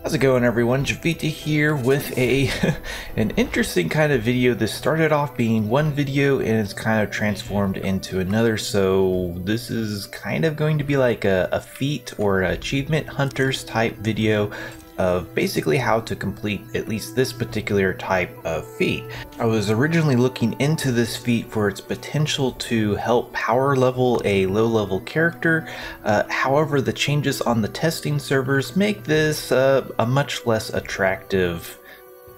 How's it going, everyone? Javita here with an interesting kind of video. This started off being one video and it's kind of transformed into another. So this is kind of going to be like a feat or an achievement hunters type video of basically how to complete at least this particular type of feat. I was originally looking into this feat for its potential to help power level a low level character. However, the changes on the testing servers make this a much less attractive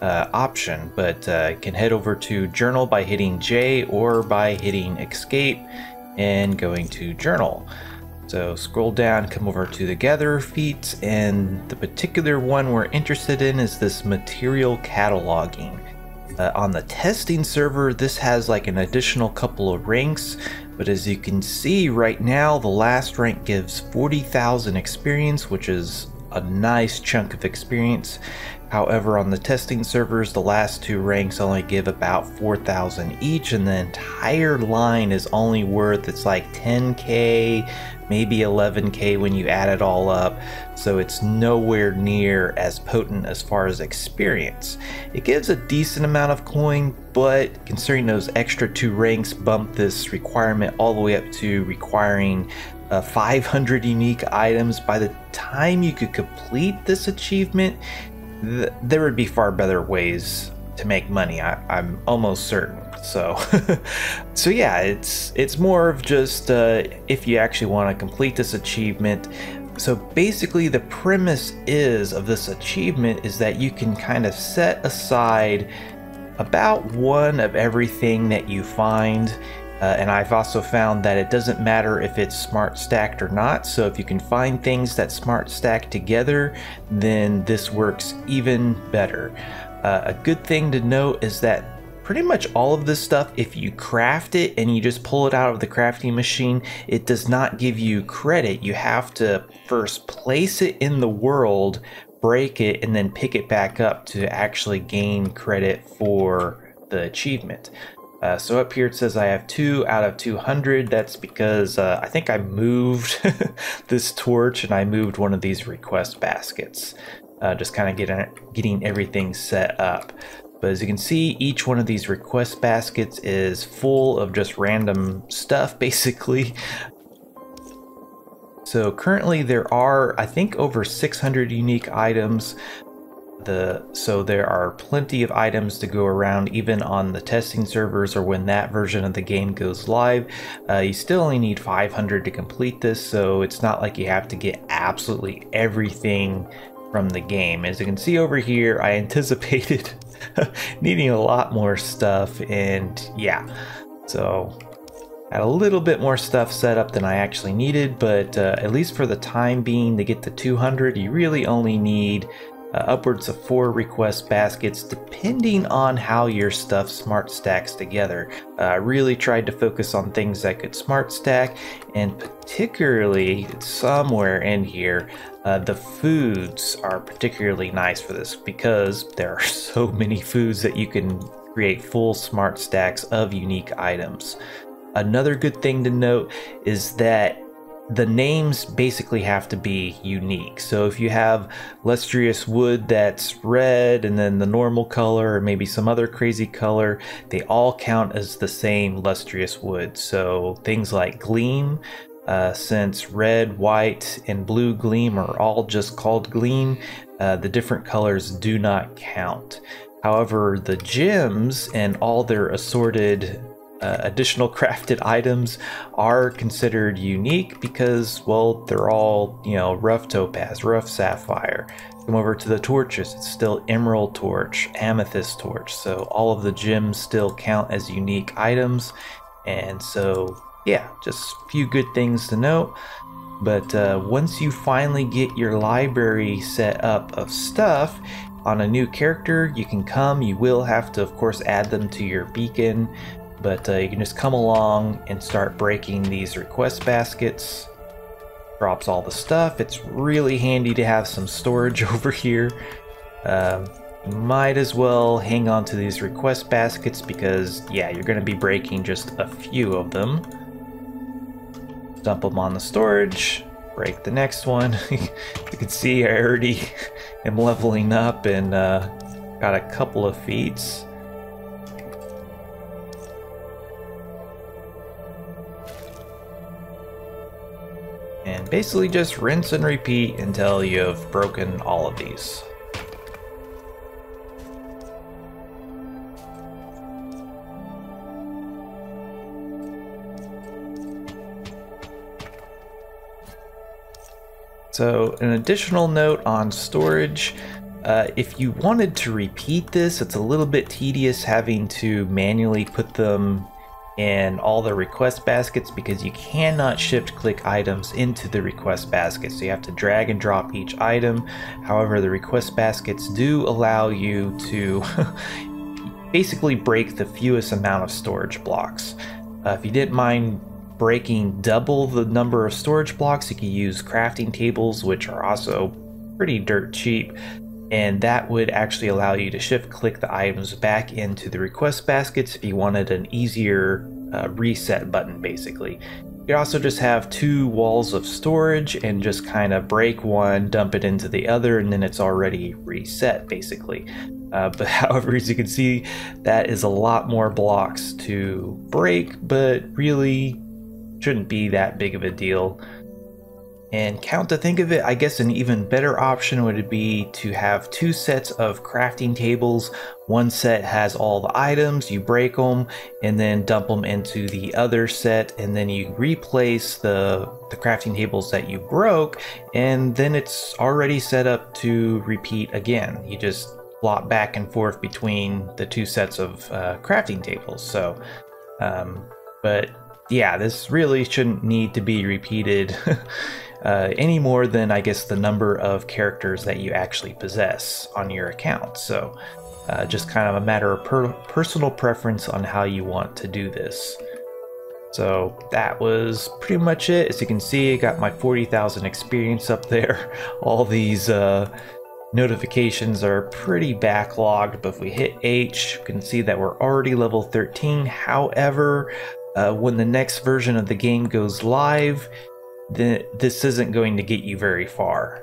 option, but can head over to journal by hitting J or by hitting escape and going to journal. So scroll down, come over to the Gatherer feats, and the particular one we're interested in is this material cataloging. On the testing server, this has like an additional couple of ranks, but as you can see right now, the last rank gives 40,000 experience, which is a nice chunk of experience. However, on the testing servers, the last two ranks only give about 4,000 each, and the entire line is only worth, it's like 10k, maybe 11k when you add it all up, so it's nowhere near as potent as far as experience. It gives a decent amount of coin, but considering those extra two ranks bump this requirement all the way up to requiring 500 unique items. By the time you could complete this achievement, there would be far better ways to make money, I'm almost certain. So so yeah, it's more of just if you actually want to complete this achievement. So basically the premise of this achievement is that you can kind of set aside about one of everything that you find. And I've also found that it doesn't matter if it's smart stacked or not. So if you can find things that smart stack together, then this works even better. A good thing to note is that pretty much all of this stuff, if you craft it and you just pull it out of the crafting machine, it does not give you credit. You have to first place it in the world, break it, and then pick it back up to actually gain credit for the achievement. So up here it says I have 2 out of 200. That's because I think I moved this torch and I moved one of these request baskets. Just kind of getting everything set up. But as you can see, each one of these request baskets is full of just random stuff, basically. So currently there are, I think, over 600 unique items. So there are plenty of items to go around even on the testing servers or when that version of the game goes live. You still only need 500 to complete this, so it's not like you have to get absolutely everything from the game. As you can see over here, I anticipated needing a lot more stuff, and yeah, so had a little bit more stuff set up than I actually needed, but at least for the time being, to get to 200, you really only need upwards of 4 request baskets, depending on how your stuff smart stacks together. I really tried to focus on things that could smart stack, and particularly somewhere in here, the foods are particularly nice for this because there are so many foods that you can create full smart stacks of unique items. Another good thing to note is that the names basically have to be unique. So if you have lustrous wood that's red and then the normal color or maybe some other crazy color, they all count as the same lustrous wood. So things like gleam, since red, white, and blue gleam are all just called gleam, the different colors do not count. However, the gems and all their assorted additional crafted items are considered unique because, well, they're all, you know, rough topaz, rough sapphire. Come over to the torches, it's still emerald torch, amethyst torch, so all of the gems still count as unique items. And so yeah, just a few good things to note. But once you finally get your library set up of stuff on a new character, you will have to, of course, add them to your beacon. But you can just come along and start breaking these request baskets. Drops all the stuff. It's really handy to have some storage over here. You might as well hang on to these request baskets because, yeah, you're going to be breaking just a few of them. Dump them on the storage. break the next one. You can see I already am leveling up and got a couple of feats. And basically just rinse and repeat until you've broken all of these. So an additional note on storage, if you wanted to repeat this, it's a little bit tedious having to manually put them in all the request baskets because you cannot shift click items into the request basket. So you have to drag and drop each item. However, the request baskets do allow you to basically break the fewest amount of storage blocks. If you didn't mind breaking double the number of storage blocks, you can use crafting tables, which are also pretty dirt cheap, and that would actually allow you to shift click the items back into the request baskets if you wanted an easier reset button. Basically, you could also just have two walls of storage and just kind of break one, dump it into the other, and then it's already reset basically. But however, as you can see, that is a lot more blocks to break, but really shouldn't be that big of a deal. And count to think of it, I guess an even better option would be to have two sets of crafting tables. One set has all the items, you break them, and then dump them into the other set, and then you replace the crafting tables that you broke, and then it's already set up to repeat again. You just flop back and forth between the two sets of crafting tables. So, but yeah, this really shouldn't need to be repeated any more than, I guess, the number of characters that you actually possess on your account. So just kind of a matter of personal preference on how you want to do this. So that was pretty much it. As you can see, I got my 40,000 experience up there. All these notifications are pretty backlogged, but if we hit H, you can see that we're already level 13. However, when the next version of the game goes live, this isn't going to get you very far,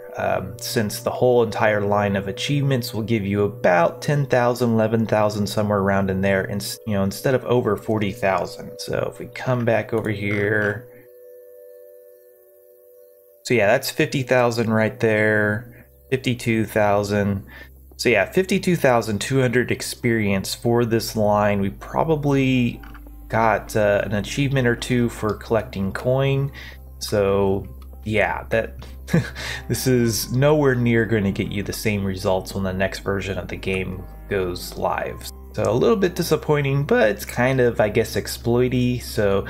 since the whole entire line of achievements will give you about 10,000, 11,000, somewhere around in there, and instead of over 40,000. So if we come back over here, so yeah, that's 50,000 right there, 52,000. So yeah, 52,200 experience for this line. We probably got an achievement or two for collecting coin. So yeah, that this is nowhere near going to get you the same results when the next version of the game goes live. So a little bit disappointing, but it's kind of, I guess, exploity. So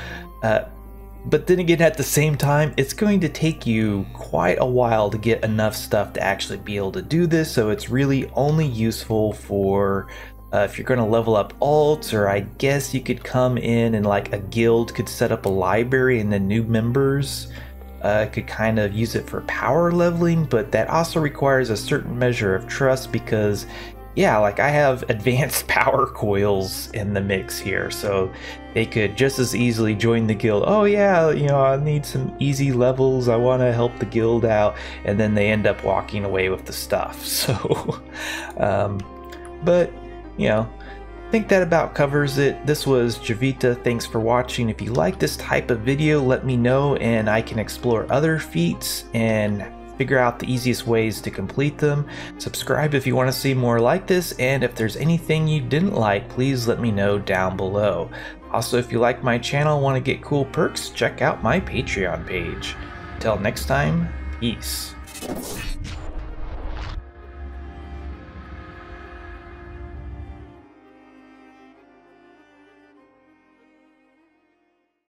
but then again, at the same time, it's going to take you quite a while to get enough stuff to actually be able to do this. So it's really only useful for if you're going to level up alts, or I guess you could come in and like a guild could set up a library and the new members could kind of use it for power leveling, but that also requires a certain measure of trust because, yeah, like I have advanced power coils in the mix here, so they could just as easily join the guild. Oh yeah, I need some easy levels, I want to help the guild out, and then they end up walking away with the stuff. So, but I think that about covers it. This was Javita. Thanks for watching. If you like this type of video, let me know and I can explore other feats and figure out the easiest ways to complete them. Subscribe if you want to see more like this, and if there's anything you didn't like, please let me know down below. Also, if you like my channel and want to get cool perks, check out my Patreon page. Until next time, peace.